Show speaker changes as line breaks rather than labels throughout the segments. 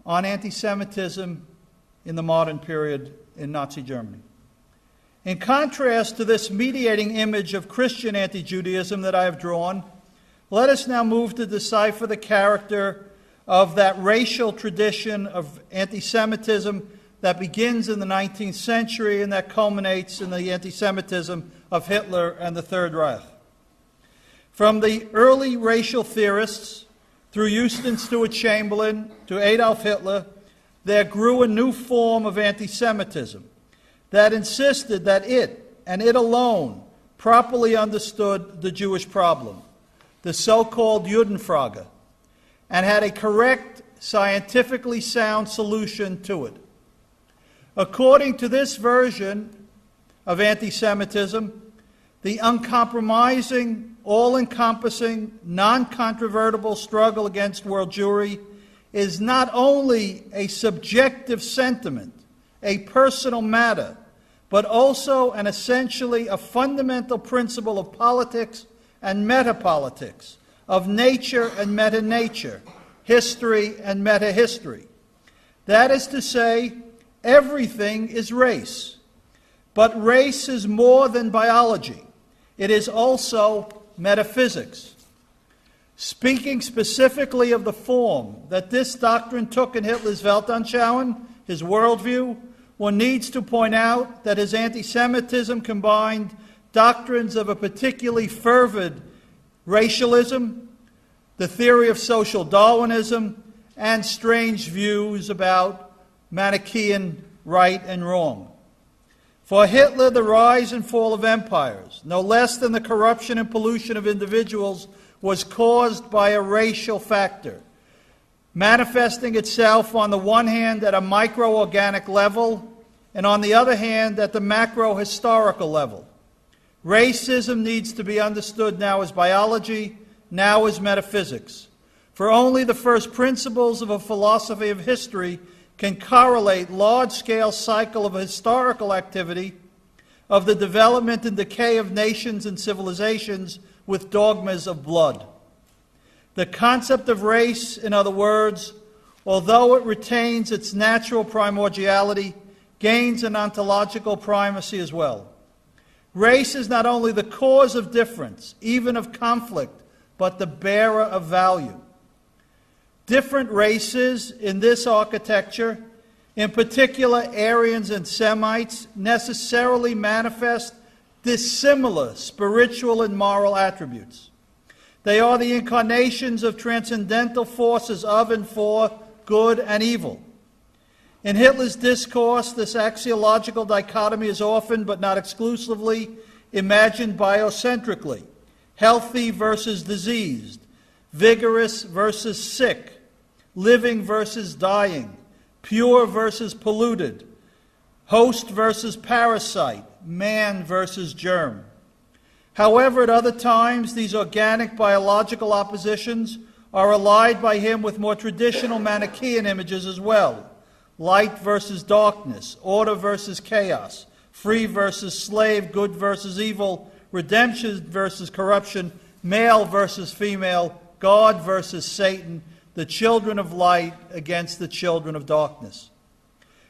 on anti-Semitism in the modern period in Nazi Germany. In contrast to this mediating image of Christian anti-Judaism that I have drawn, let us now move to decipher the character of that racial tradition of anti-Semitism that begins in the 19th century and that culminates in the anti-Semitism of Hitler and the Third Reich. From the early racial theorists, through Houston Stewart Chamberlain to Adolf Hitler, there grew a new form of anti-Semitism that insisted that it, and it alone, properly understood the Jewish problem, the so-called Judenfrage, and had a correct, scientifically sound solution to it. According to this version of anti-Semitism, the uncompromising, all-encompassing, non-controvertible struggle against world Jewry is not only a subjective sentiment, a personal matter, but also and essentially a fundamental principle of politics and metapolitics, of nature and meta-nature, history and meta-history. That is to say, everything is race. But race is more than biology. It is also metaphysics. Speaking specifically of the form that this doctrine took in Hitler's Weltanschauung, his worldview, one needs to point out that his anti-Semitism combined doctrines of a particularly fervid racialism, the theory of social Darwinism, and strange views about Manichaean right and wrong. For Hitler, the rise and fall of empires, no less than the corruption and pollution of individuals, was caused by a racial factor, manifesting itself on the one hand at a microorganic level, and on the other hand at the macro-historical level. Racism needs to be understood now as biology, now as metaphysics. For only the first principles of a philosophy of history can correlate large-scale cycle of historical activity of the development and decay of nations and civilizations with dogmas of blood. The concept of race, in other words, although it retains its natural primordiality, gains an ontological primacy as well. Race is not only the cause of difference, even of conflict, but the bearer of value. Different races in this architecture, in particular Aryans and Semites, necessarily manifest dissimilar spiritual and moral attributes. They are the incarnations of transcendental forces of and for good and evil. In Hitler's discourse, this axiological dichotomy is often, but not exclusively, imagined biocentrically: healthy versus diseased, vigorous versus sick, living versus dying, pure versus polluted, host versus parasite, man versus germ. However, at other times, these organic biological oppositions are allied by him with more traditional Manichaean images as well: light versus darkness, order versus chaos, free versus slave, good versus evil, redemption versus corruption, male versus female, God versus Satan, the children of light against the children of darkness.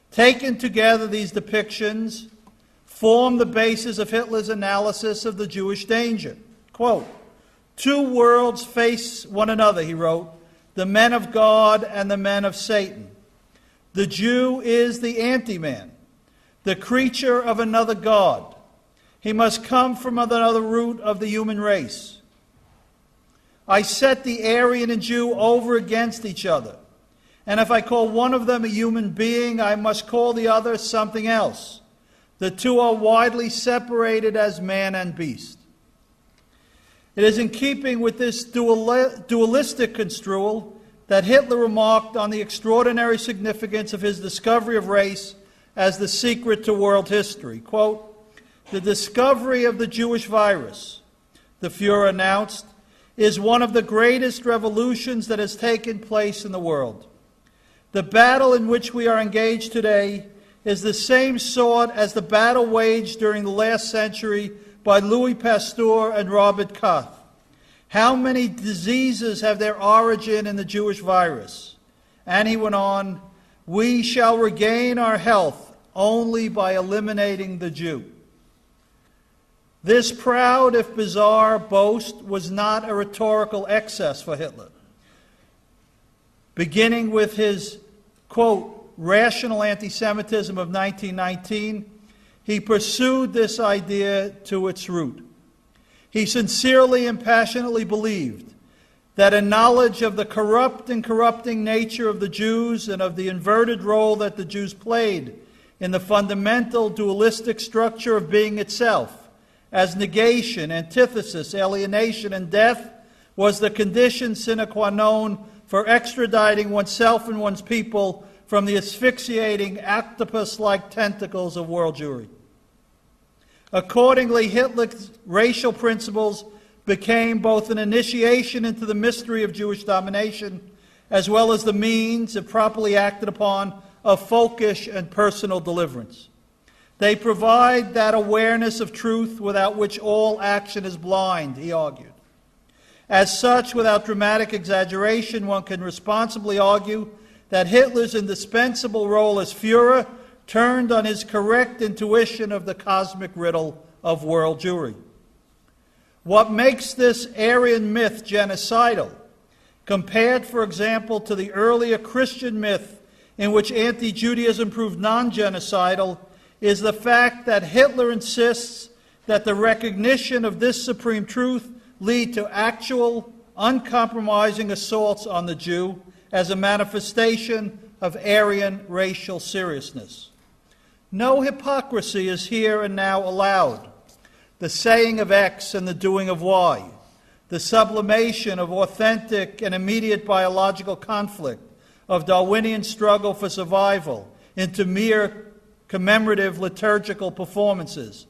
Taken together, these depictions form the basis of Hitler's analysis of the Jewish danger. Quote, "Two worlds face one another," he wrote, "the men of God and the men of Satan. The Jew is the anti-man, the creature of another God. He must come from another root of the human race. I set the Aryan and Jew over against each other, and if I call one of them a human being, I must call the other something else. The two are widely separated as man and beast." It is in keeping with this dualistic construal that Hitler remarked on the extraordinary significance of his discovery of race as the secret to world history. Quote, "The discovery of the Jewish virus," the Fuhrer announced, "is one of the greatest revolutions that has taken place in the world. The battle in which we are engaged today is the same sort as the battle waged during the last century by Louis Pasteur and Robert Koch. How many diseases have their origin in the Jewish virus? And he went on, "We shall regain our health only by eliminating the Jew." This proud, if bizarre, boast was not a rhetorical excess for Hitler. Beginning with his, quote, rational anti-Semitism of 1919, he pursued this idea to its root. He sincerely and passionately believed that a knowledge of the corrupt and corrupting nature of the Jews and of the inverted role that the Jews played in the fundamental dualistic structure of being itself, as negation, antithesis, alienation, and death, was the condition sine qua non for extraditing oneself and one's people from the asphyxiating octopus-like tentacles of world Jewry. Accordingly, Hitler's racial principles became both an initiation into the mystery of Jewish domination, as well as the means, if properly acted upon, of folkish and personal deliverance. They provide that awareness of truth without which all action is blind, he argued. As such, without dramatic exaggeration, one can responsibly argue that Hitler's indispensable role as Führer turned on his correct intuition of the cosmic riddle of world Jewry. What makes this Aryan myth genocidal, compared, for example, to the earlier Christian myth in which anti-Judaism proved non-genocidal, is the fact that Hitler insists that the recognition of this supreme truth lead to actual, uncompromising assaults on the Jew as a manifestation of Aryan racial seriousness. No hypocrisy is here and now allowed. The saying of X and the doing of Y, the sublimation of authentic and immediate biological conflict, of Darwinian struggle for survival, into mere commemorative liturgical performances,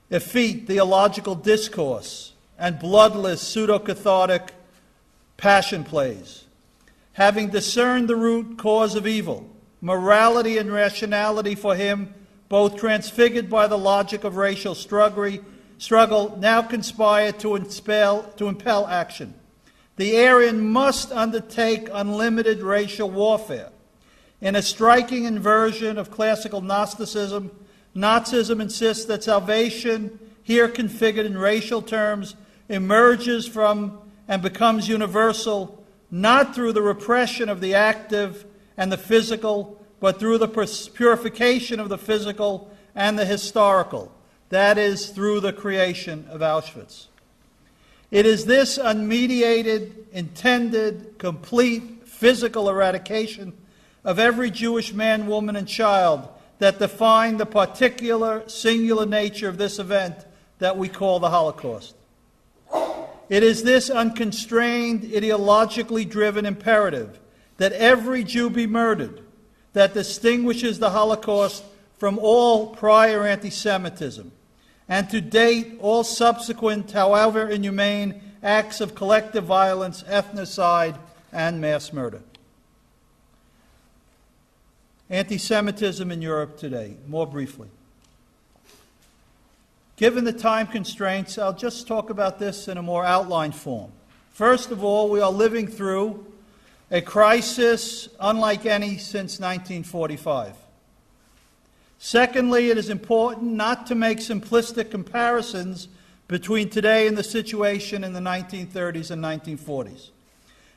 effete theological discourse, and bloodless pseudo-cathartic passion plays. Having discerned the root cause of evil, morality and rationality for him, both transfigured by the logic of racial struggle, now conspire to impel action. The Aryan must undertake unlimited racial warfare. In a striking inversion of classical Gnosticism, Nazism insists that salvation, here configured in racial terms, emerges from and becomes universal, not through the repression of the active and the physical, but through the purification of the physical and the historical, that is, through the creation of Auschwitz. It is this unmediated, intended, complete physical eradication of every Jewish man, woman, and child that define the particular, singular nature of this event that we call the Holocaust. It is this unconstrained, ideologically driven imperative that every Jew be murdered that distinguishes the Holocaust from all prior anti-Semitism, and to date all subsequent, however inhumane, acts of collective violence, ethnocide, and mass murder. Anti-Semitism in Europe today, more briefly. Given the time constraints, I'll just talk about this in a more outlined form. First of all, we are living through a crisis unlike any since 1945. Secondly, it is important not to make simplistic comparisons between today and the situation in the 1930s and 1940s.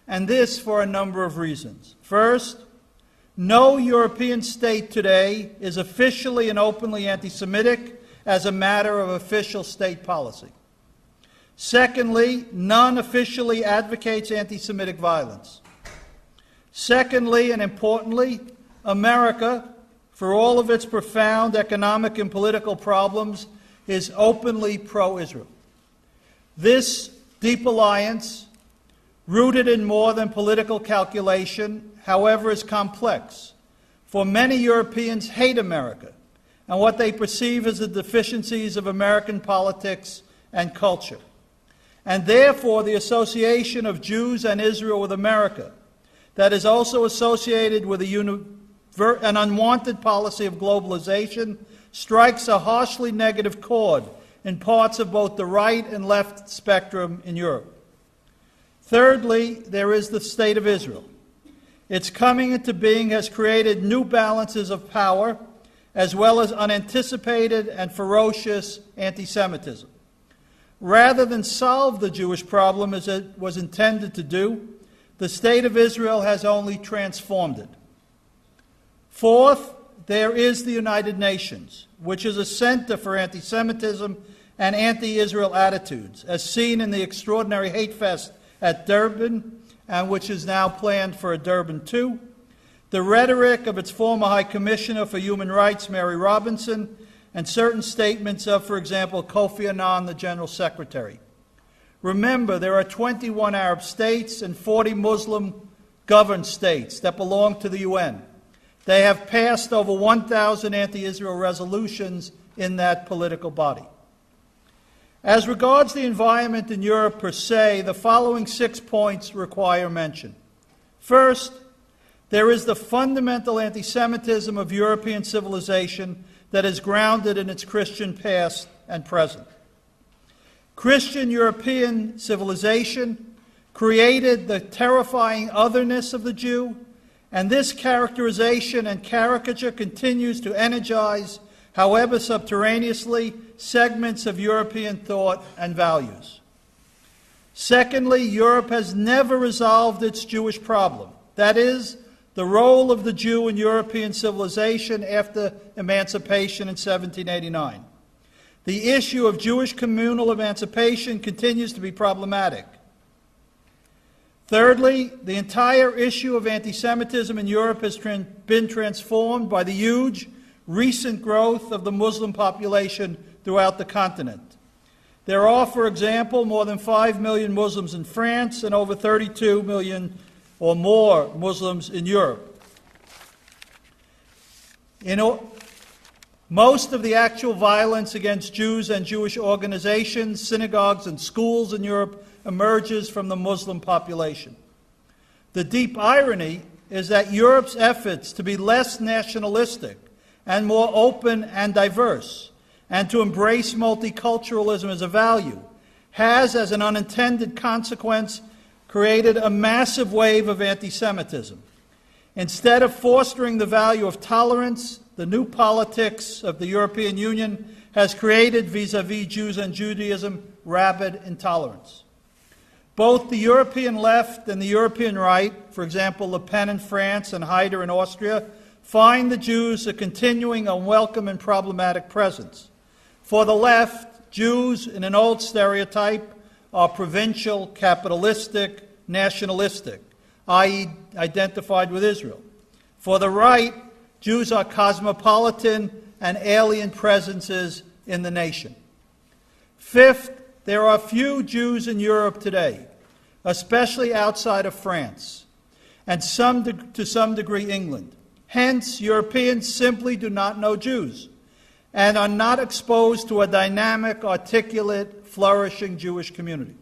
And this for a number of reasons. First, no European state today is officially and openly anti-Semitic as a matter of official state policy. Secondly, none officially advocates anti-Semitic violence. Secondly, and importantly, America, for all of its profound economic and political problems, is openly pro-Israel. This deep alliance, rooted in more than political calculation, however, is complex. For many Europeans hate America and what they perceive as the deficiencies of American politics and culture. And therefore, the association of Jews and Israel with America, that is also associated with an unwanted policy of globalization, strikes a harshly negative chord in parts of both the right and left spectrum in Europe. Thirdly, there is the State of Israel. Its coming into being has created new balances of power, as well as unanticipated and ferocious anti-Semitism. Rather than solve the Jewish problem as it was intended to do, the State of Israel has only transformed it. Fourth, there is the United Nations, which is a center for anti-Semitism and anti-Israel attitudes, as seen in the extraordinary hate fest at Durban, and which is now planned for a Durban II, the rhetoric of its former High Commissioner for Human Rights, Mary Robinson, and certain statements of, for example, Kofi Annan, the General Secretary. Remember, there are 21 Arab states and 40 Muslim-governed states that belong to the UN. They have passed over 1,000 anti-Israel resolutions in that political body. As regards the environment in Europe per se, the following 6 points require mention. First, there is the fundamental anti-Semitism of European civilization that is grounded in its Christian past and present. Christian European civilization created the terrifying otherness of the Jew, and this characterization and caricature continues to energize, however subterraneously, segments of European thought and values. Secondly, Europe has never resolved its Jewish problem. That is, the role of the Jew in European civilization after emancipation in 1789. The issue of Jewish communal emancipation continues to be problematic. Thirdly, the entire issue of anti-Semitism in Europe has been transformed by the huge recent growth of the Muslim population throughout the continent. There are, for example, more than 5 million Muslims in France and over 32 million or more Muslims in Europe. Most of the actual violence against Jews and Jewish organizations, synagogues, and schools in Europe emerges from the Muslim population. The deep irony is that Europe's efforts to be less nationalistic and more open and diverse, and to embrace multiculturalism as a value, has, as an unintended consequence, created a massive wave of anti-Semitism. Instead of fostering the value of tolerance, the new politics of the European Union has created vis-à-vis Jews and Judaism rabid intolerance. Both the European left and the European right, for example, Le Pen in France and Haider in Austria, find the Jews a continuing unwelcome and problematic presence. For the left, Jews, in an old stereotype, are provincial, capitalistic, nationalistic, i.e. identified with Israel. For the right, Jews are cosmopolitan and alien presences in the nation. Fifth, there are few Jews in Europe today, especially outside of France, and to some degree England. Hence, Europeans simply do not know Jews and are not exposed to a dynamic, articulate, flourishing Jewish community.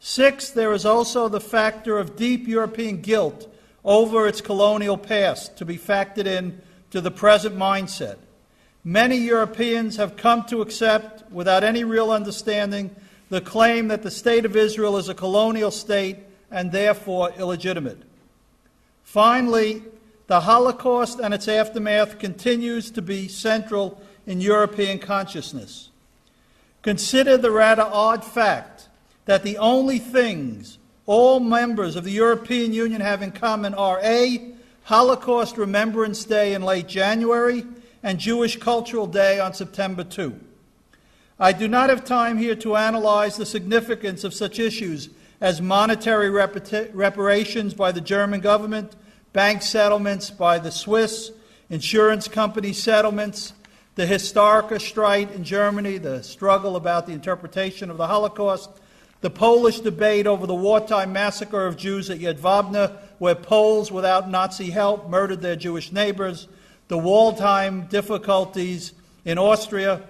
Sixth, there is also the factor of deep European guilt over its colonial past to be factored in to the present mindset. Many Europeans have come to accept, without any real understanding, the claim that the State of Israel is a colonial state and therefore illegitimate. Finally, the Holocaust and its aftermath continues to be central in European consciousness. Consider the rather odd fact that the only things all members of the European Union have in common are A, Holocaust Remembrance Day in late January, and Jewish Cultural Day on September 2. I do not have time here to analyze the significance of such issues as monetary reparations by the German government, bank settlements by the Swiss, insurance company settlements, the Historiker strike in Germany, the struggle about the interpretation of the Holocaust, the Polish debate over the wartime massacre of Jews at Yad Vabna, where Poles without Nazi help murdered their Jewish neighbors, the Waldheim difficulties in Austria,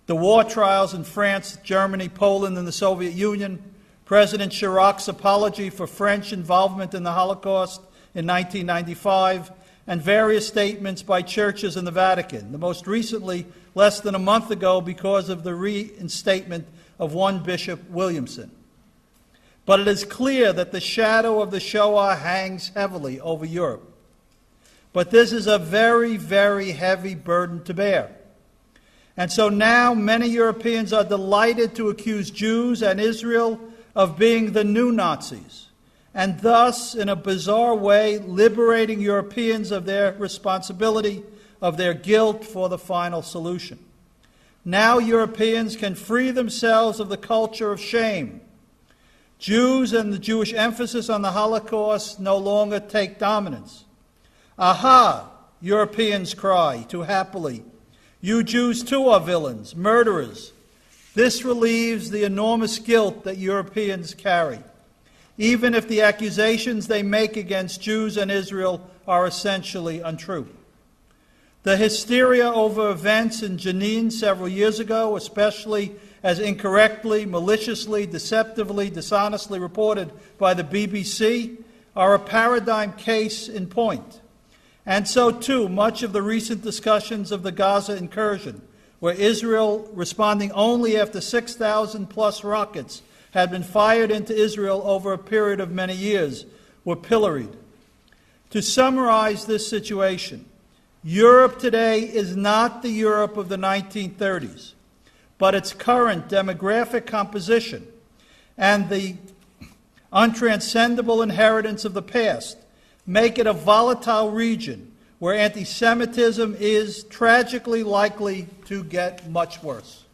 the war trials in France, Germany, Poland, and the Soviet Union, President Chirac's apology for French involvement in the Holocaust in 1995, and various statements by churches in the Vatican, the most recently less than a month ago because of the reinstatement of one Bishop Williamson. but it is clear that the shadow of the Shoah hangs heavily over Europe. But this is a very, very heavy burden to bear. And so now many Europeans are delighted to accuse Jews and Israel of being the new Nazis, and thus, in a bizarre way, liberating Europeans of their responsibility, of their guilt for the final solution. Now Europeans can free themselves of the culture of shame. Jews and the Jewish emphasis on the Holocaust no longer take dominance. Aha, Europeans cry too happily. You Jews too are villains, murderers. This relieves the enormous guilt that Europeans carry, even if the accusations they make against Jews and Israel are essentially untrue. The hysteria over events in Jenin several years ago, especially as incorrectly, maliciously, deceptively, dishonestly reported by the BBC, are a paradigm case in point. And so, too, much of the recent discussions of the Gaza incursion, where Israel, responding only after 6,000-plus rockets had been fired into Israel over a period of many years, were pilloried. To summarize this situation, Europe today is not the Europe of the 1930s, but its current demographic composition and the untranscendable inheritance of the past make it a volatile region where anti-Semitism is tragically likely to get much worse.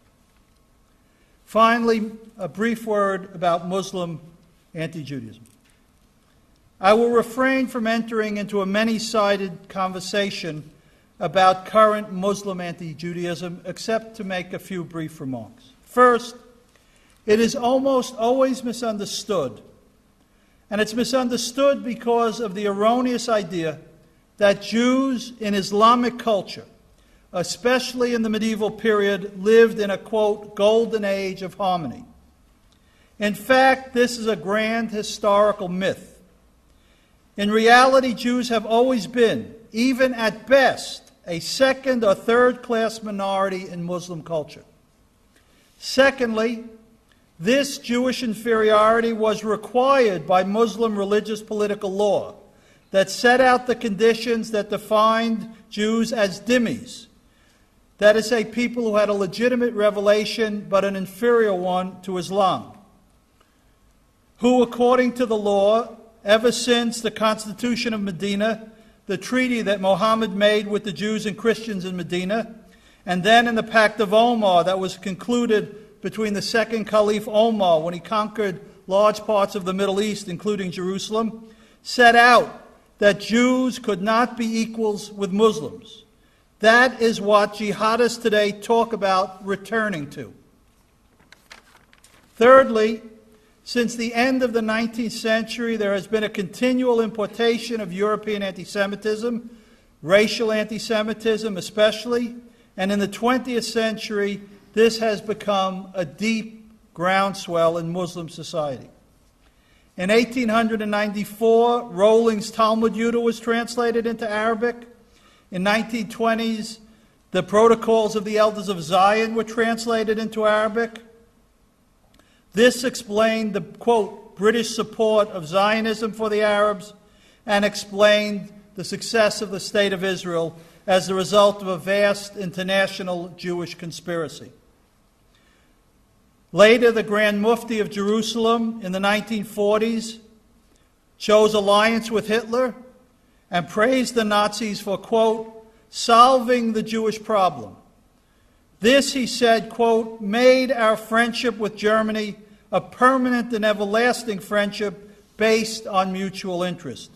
Finally, a brief word about Muslim anti-Judaism. I will refrain from entering into a many-sided conversation about current Muslim anti-Judaism, except to make a few brief remarks. First, it is almost always misunderstood. And it's misunderstood because of the erroneous idea that Jews in Islamic culture, especially in the medieval period, lived in a, quote, golden age of harmony. In fact, this is a grand historical myth. In reality, Jews have always been, even at best, a second or third class minority in Muslim culture. Secondly, this Jewish inferiority was required by Muslim religious political law that set out the conditions that defined Jews as dhimmis, that is to say, people who had a legitimate revelation but an inferior one to Islam, who, according to the law, ever since the Constitution of Medina, the treaty that Muhammad made with the Jews and Christians in Medina, and then in the Pact of Omar that was concluded between the second Caliph Omar when he conquered large parts of the Middle East, including Jerusalem, set out that Jews could not be equals with Muslims. That is what jihadists today talk about returning to. Thirdly, since the end of the 19th century, there has been a continual importation of European anti-Semitism, racial anti-Semitism especially, and in the 20th century, this has become a deep groundswell in Muslim society. In 1894, Rolling's Talmud Yudah was translated into Arabic. In 1920s, the Protocols of the Elders of Zion were translated into Arabic. This explained the, quote, British support of Zionism for the Arabs and explained the success of the State of Israel as the result of a vast international Jewish conspiracy. Later, the Grand Mufti of Jerusalem in the 1940s chose alliance with Hitler and praised the Nazis for, quote, solving the Jewish problem. This, he said, quote, made our friendship with Germany a permanent and everlasting friendship based on mutual interest.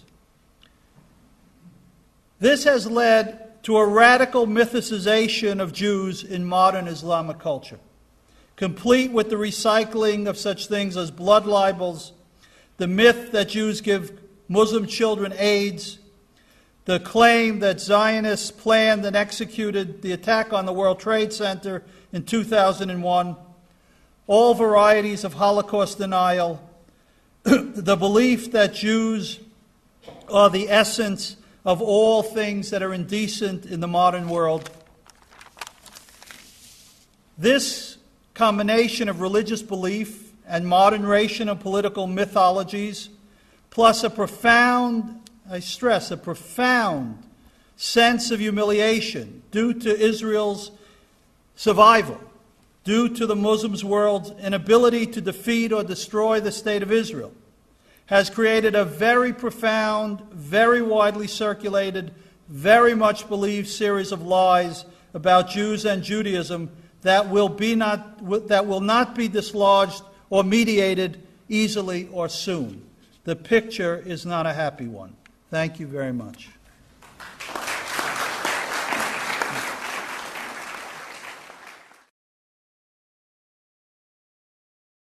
This has led to a radical mythicization of Jews in modern Islamic culture, complete with the recycling of such things as blood libels, the myth that Jews give Muslim children AIDS, the claim that Zionists planned and executed the attack on the World Trade Center in 2001, all varieties of Holocaust denial, the belief that Jews are the essence of all things that are indecent in the modern world. This combination of religious belief and modern racial and political mythologies, plus a profound, I stress, a profound sense of humiliation due to Israel's survival, due to the Muslim world's inability to defeat or destroy the State of Israel, has created a very profound, very widely circulated, very much believed series of lies about Jews and Judaism that will not be dislodged or mediated easily or soon. The picture is not a happy one. Thank you very much.